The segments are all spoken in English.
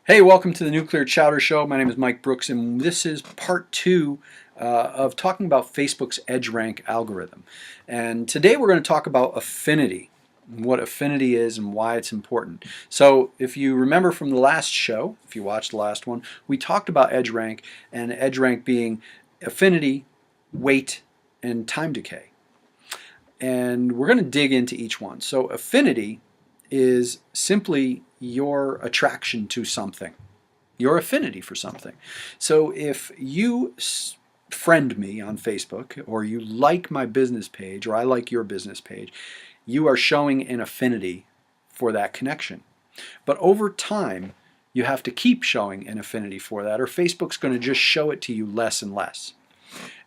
Hey, welcome to the Nuclear Chowder Show. My name is Mike Brooks, and this is part two of talking about Facebook's EdgeRank algorithm. And today we're going to talk about affinity, what affinity is and why it's important. So if you remember from the last show, if you watched the last one, we talked about EdgeRank, and EdgeRank being affinity, weight, and time decay. And we're going to dig into each one. So affinity is simply your attraction to something, your affinity for something. So if you friend me on Facebook, or you like my business page, or I like your business page, you are showing an affinity for that connection. But over time, you have to keep showing an affinity for that, or Facebook's going to just show it to you less and less.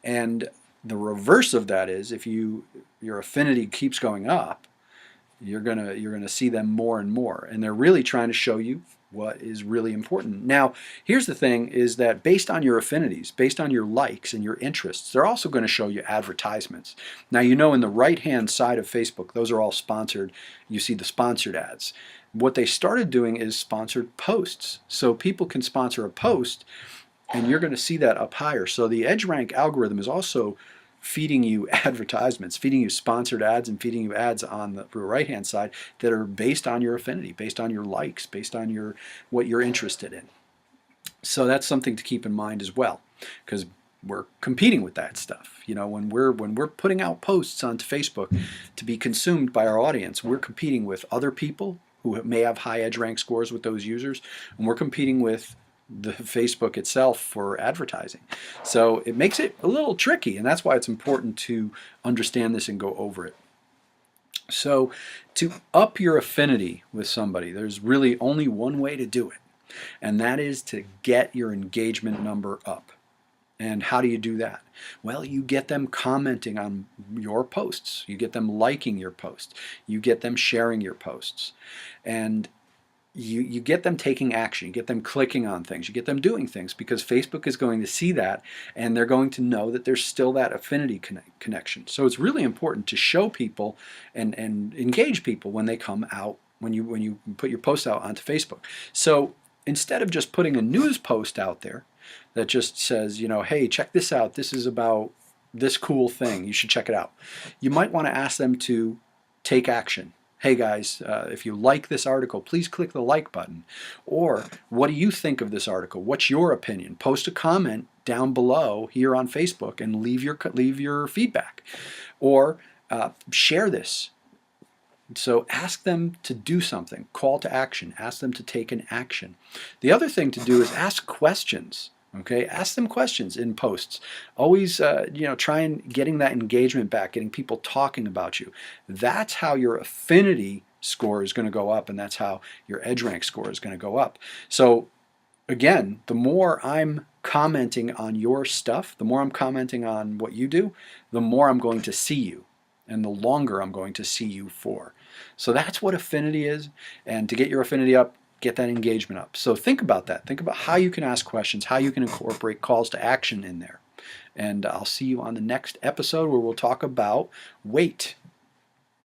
And the reverse of that is, if your affinity keeps going up, you're gonna see them more and more, and they're really trying to show you what is really important. Now, here's the thing: is that based on your affinities, based on your likes and your interests, they're also going to show you advertisements. Now, you know, in the right-hand side of Facebook, those are all sponsored. You see the sponsored ads. What they started doing is sponsored posts, so people can sponsor a post, and you're going to see that up higher. So the EdgeRank algorithm is also feeding you advertisements, feeding you sponsored ads, and feeding you ads on the right-hand side that are based on your affinity, based on your likes, based on what you're interested in. So that's something to keep in mind as well, because we're competing with that stuff. You know, when we're putting out posts onto Facebook to be consumed by our audience, we're competing with other people who may have high EdgeRank scores with those users, and we're competing with the Facebook itself for advertising. So it makes it a little tricky, and that's why it's important to understand this and go over it. So to up your affinity with somebody, there's really only one way to do it, and that is to get your engagement number up. And how do you do that? Well, you get them commenting on your posts. You get them liking your posts. You get them sharing your posts. And you get them taking action, you get them clicking on things, you get them doing things, because Facebook is going to see that, and they're going to know that there's still that affinity connection. So it's really important to show people and engage people when they come out, when you put your post out onto Facebook. So instead of just putting a news post out there that just says, you know, hey, check this out, this is about this cool thing, you should check it out, you might want to ask them to take action. Hey guys, if you like this article, please click the like button. Or, what do you think of this article? What's your opinion? Post a comment down below here on Facebook and leave your feedback. Or share this. So ask them to do something. Call to action. Ask them to take an action. The other thing to do is ask questions. Okay, ask them questions in posts. Always, try and getting that engagement back, getting people talking about you. That's how your affinity score is going to go up, and that's how your EdgeRank score is going to go up. So, again, the more I'm commenting on your stuff, the more I'm commenting on what you do, the more I'm going to see you, and the longer I'm going to see you for. So that's what affinity is, and to get your affinity up, get that engagement up. So think about that. Think about how you can ask questions, how you can incorporate calls to action in there. And I'll see you on the next episode, where we'll talk about weight.